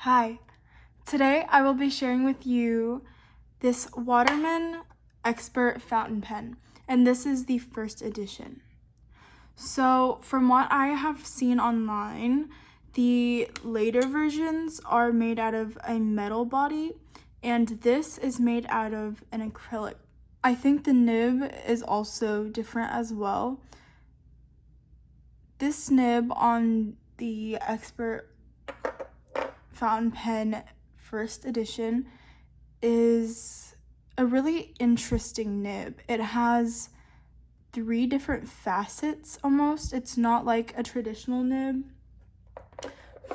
Hi, today I will be sharing with you this Waterman Expert Fountain Pen, and this is the first edition. So from what I have seen online, the later versions are made out of a metal body, and this is made out of an acrylic. I think the nib is also different as well. This nib on the Expert Fountain Pen first edition is a really interesting nib. It has 3 different facets almost. It's not like a traditional nib.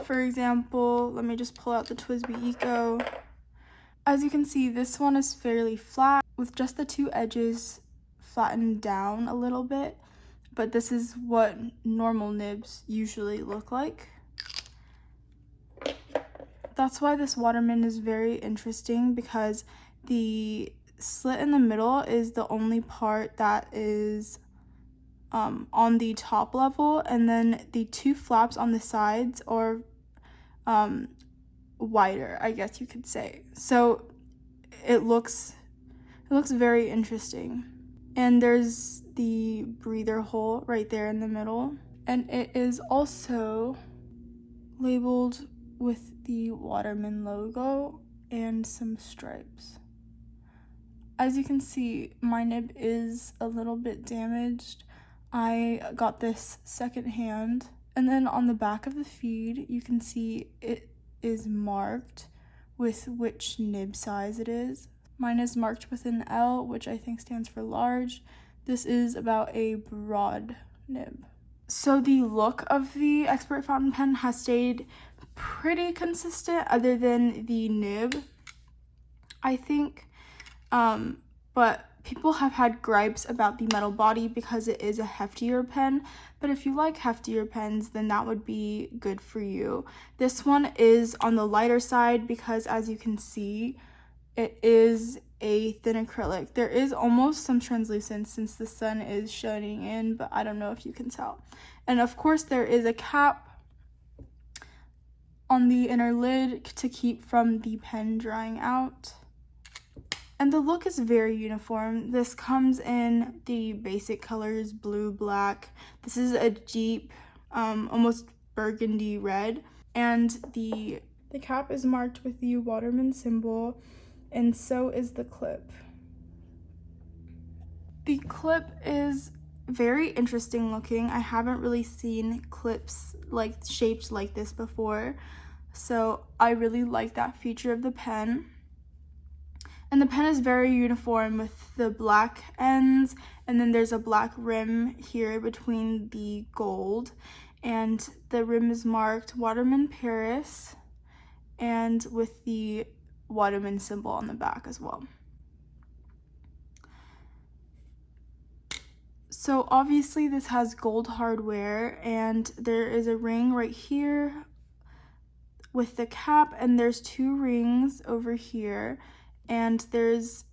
For example, let me just pull out the TWSBI Eco. As you can see, this one is fairly flat with just the 2 edges flattened down a little bit, but this is what normal nibs usually look like. That's why this Waterman is very interesting, because the slit in the middle is the only part that is on the top level, and then the 2 flaps on the sides are wider, I guess you could say. So it looks very interesting. And there's the breather hole right there in the middle, and it is also labeled with the Waterman logo and some stripes. As you can see, my nib is a little bit damaged. I got this secondhand, and then on the back of the feed you can see it is marked with which nib size it is. Mine is marked with an L, which I think stands for large. This is about a broad nib. So the look of the Expert Fountain Pen has stayed pretty consistent other than the nib, I think, but people have had gripes about the metal body because it is a heftier pen. But if you like heftier pens, then that would be good for you. This one is on the lighter side because, as you can see, it is a thin acrylic. There is almost some translucence since the sun is shining in, but I don't know if you can tell. And of course there is a cap on the inner lid to keep from the pen drying out. And the look is very uniform. This comes in the basic colors, blue, black. This is a deep, almost burgundy red. And the cap is marked with the Waterman symbol, and so is the clip. The clip is very interesting looking. I haven't really seen clips shaped like this before, so I really like that feature of the pen. And the pen is very uniform with the black ends, and then there's a black rim here between the gold, and the rim is marked Waterman Paris and with the Waterman symbol on the back as well. So obviously this has gold hardware, and there is a ring right here with the cap, and there's 2 rings over here, and there's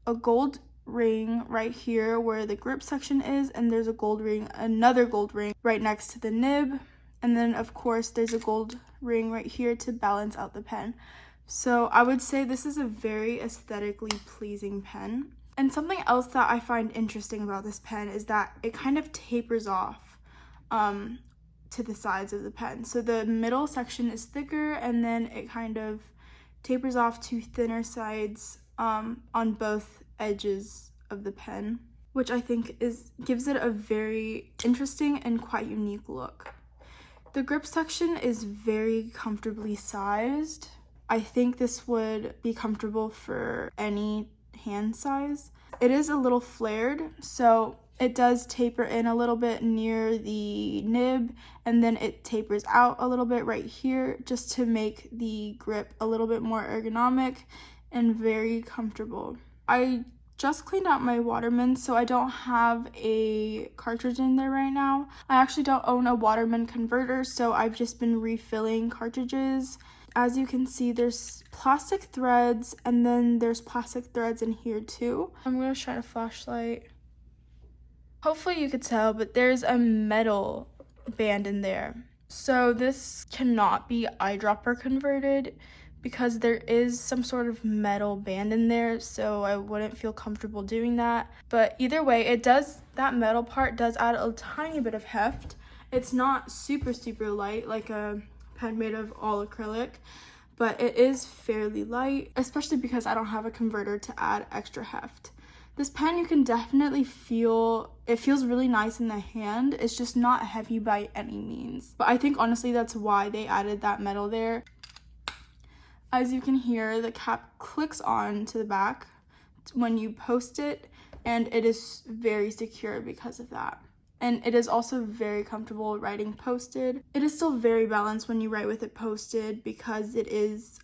a gold ring right here where the grip section is, and there's a gold ring, another gold ring right next to the nib, and then of course there's a gold ring right here to balance out the pen. So I would say this is a very aesthetically pleasing pen. And something else that I find interesting about this pen is that it kind of tapers off to the sides of the pen. So the middle section is thicker, and then it kind of tapers off to thinner sides on both edges of the pen, which I think gives it a very interesting and quite unique look. The grip section is very comfortably sized. I think this would be comfortable for any hand size. It is a little flared, so it does taper in a little bit near the nib, and then it tapers out a little bit right here just to make the grip a little bit more ergonomic and very comfortable. I just cleaned out my Waterman, so I don't have a cartridge in there right now. I actually don't own a Waterman converter, so I've just been refilling cartridges. As you can see, there's plastic threads, and then there's plastic threads in here too. I'm gonna shine a flashlight. Hopefully you could tell, but there's a metal band in there. So this cannot be eyedropper converted because there is some sort of metal band in there, so I wouldn't feel comfortable doing that. But either way, that metal part does add a tiny bit of heft. It's not super light like a pen made of all acrylic, but it is fairly light, especially because I don't have a converter to add extra heft. This pen, you can definitely feel, it feels really nice in the hand. It's just not heavy by any means. But I think honestly that's why they added that metal there. As you can hear, the cap clicks on to the back when you post it, and it is very secure because of that. And it is also very comfortable writing posted. It is still very balanced when you write with it posted because it is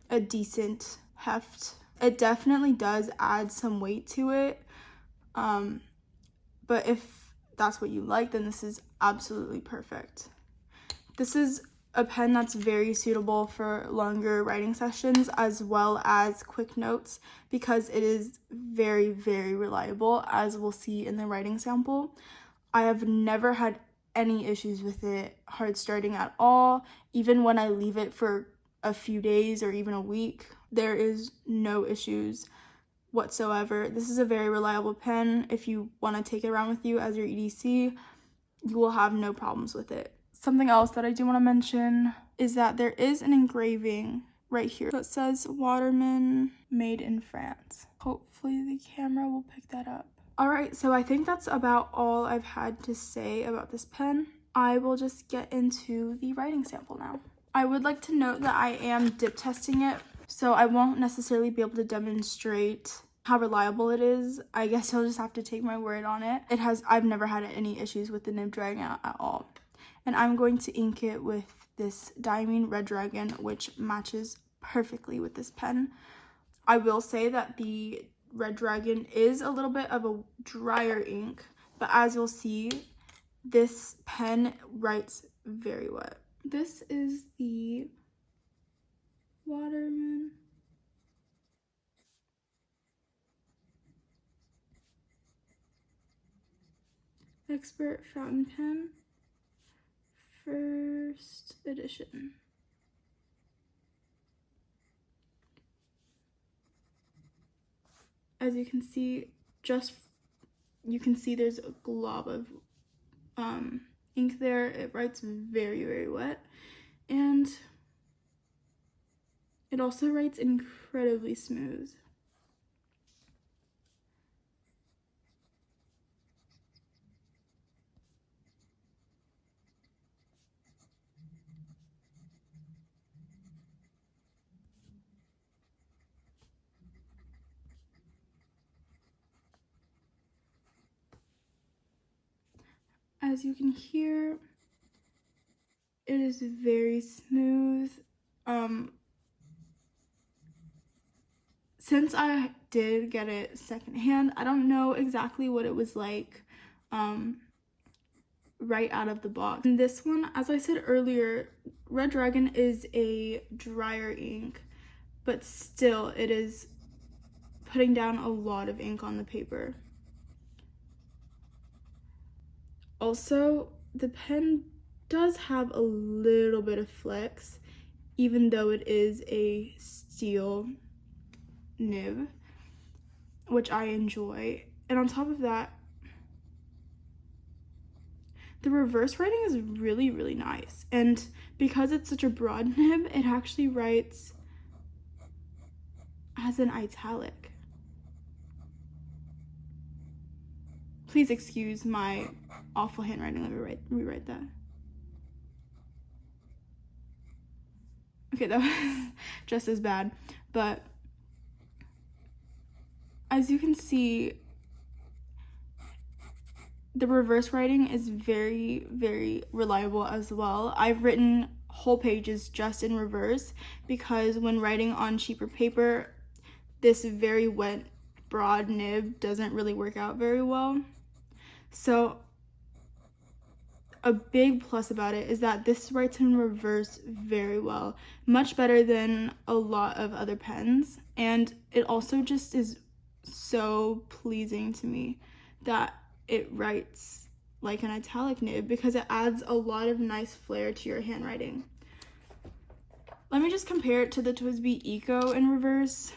a decent heft. It definitely does add some weight to it, but if that's what you like, then this is absolutely perfect. This is a pen that's very suitable for longer writing sessions as well as quick notes because it is very reliable, as we'll see in the writing sample. I have never had any issues with it hard starting at all. Even when I leave it for a few days or even a week, there is no issues whatsoever. This is a very reliable pen. If you want to take it around with you as your EDC, you will have no problems with it. Something else that I do want to mention is that there is an engraving right here that says Waterman, made in France. Hopefully the camera will pick that up. Alright, so I think that's about all I've had to say about this pen. I will just get into the writing sample now. I would like to note that I am dip testing it, so I won't necessarily be able to demonstrate how reliable it is. I guess you'll just have to take my word on it. I've never had any issues with the nib dragging out at all. And I'm going to ink it with this Diamine Red Dragon, which matches perfectly with this pen. I will say that the Red Dragon is a little bit of a drier ink, but as you'll see, this pen writes very wet. This is the Waterman Expert Fountain Pen, first edition. As you can see, there's a glob of ink there. It writes very wet, and it also writes incredibly smooth. As you can hear, it is very smooth. Since I did get it secondhand, I don't know exactly what it was like right out of the box. And this one, as I said earlier, Red Dragon is a drier ink, but still it is putting down a lot of ink on the paper. Also, the pen does have a little bit of flex, even though it is a steel nib, which I enjoy. And on top of that, the reverse writing is really nice. And because it's such a broad nib, it actually writes as an italic. Please excuse my awful handwriting. Let me rewrite that. Okay, that was just as bad. But as you can see, the reverse writing is very reliable as well. I've written whole pages just in reverse because when writing on cheaper paper, this very wet, broad nib doesn't really work out very well. So a big plus about it is that this writes in reverse very well, much better than a lot of other pens. And it also just is so pleasing to me that it writes like an italic nib because it adds a lot of nice flair to your handwriting. Let me just compare it to the TWSBI Eco in reverse.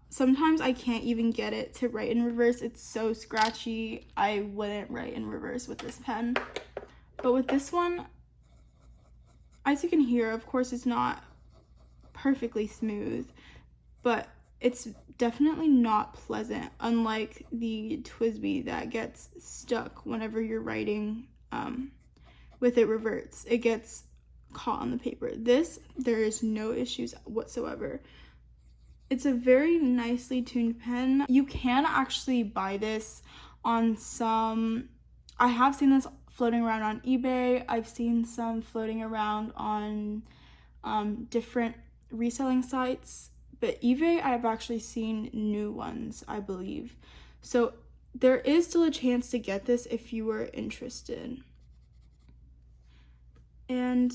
Sometimes I can't even get it to write in reverse. It's so scratchy. I wouldn't write in reverse with this pen. But with this one, as you can hear, of course, it's not perfectly smooth, but it's definitely not pleasant, unlike the TWSBI that gets stuck whenever you're writing with it reverts. It gets caught on the paper. This, there is no issues whatsoever. It's a very nicely tuned pen. You can actually buy this on some, I have seen this floating around on eBay. I've seen some floating around on different reselling sites, but eBay I've actually seen new ones, I believe. So there is still a chance to get this if you were interested. And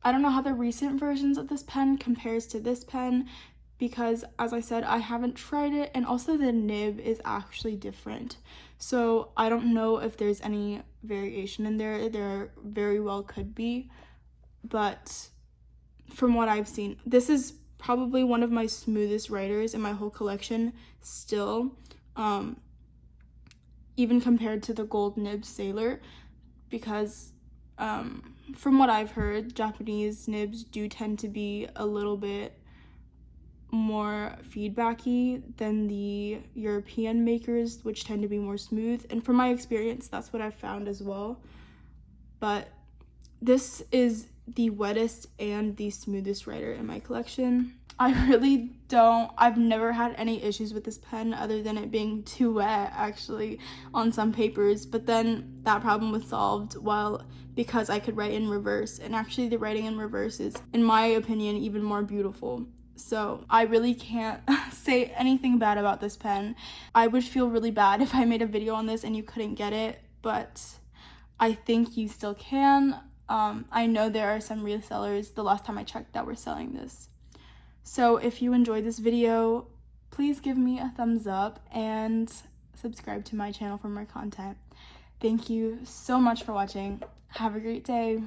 I don't know how the recent versions of this pen compares to this pen, because as I said, I haven't tried it, and also the nib is actually different. So I don't know if there's any variation in there. There very well could be, but from what I've seen, this is probably one of my smoothest writers in my whole collection still, even compared to the gold nib Sailor, because from what I've heard, Japanese nibs do tend to be a little bit more feedbacky than the European makers, which tend to be more smooth. And from my experience, that's what I've found as well. But this is the wettest and the smoothest writer in my collection. I've never had any issues with this pen other than it being too wet actually on some papers, but then that problem was solved because I could write in reverse, and actually the writing in reverse is, in my opinion, even more beautiful. So I really can't say anything bad about this pen. I would feel really bad if I made a video on this and you couldn't get it, but I think you still can. I know there are some resellers, the last time I checked, that were selling this. So if you enjoyed this video, please give me a thumbs up and subscribe to my channel for more content. Thank you so much for watching. Have a great day.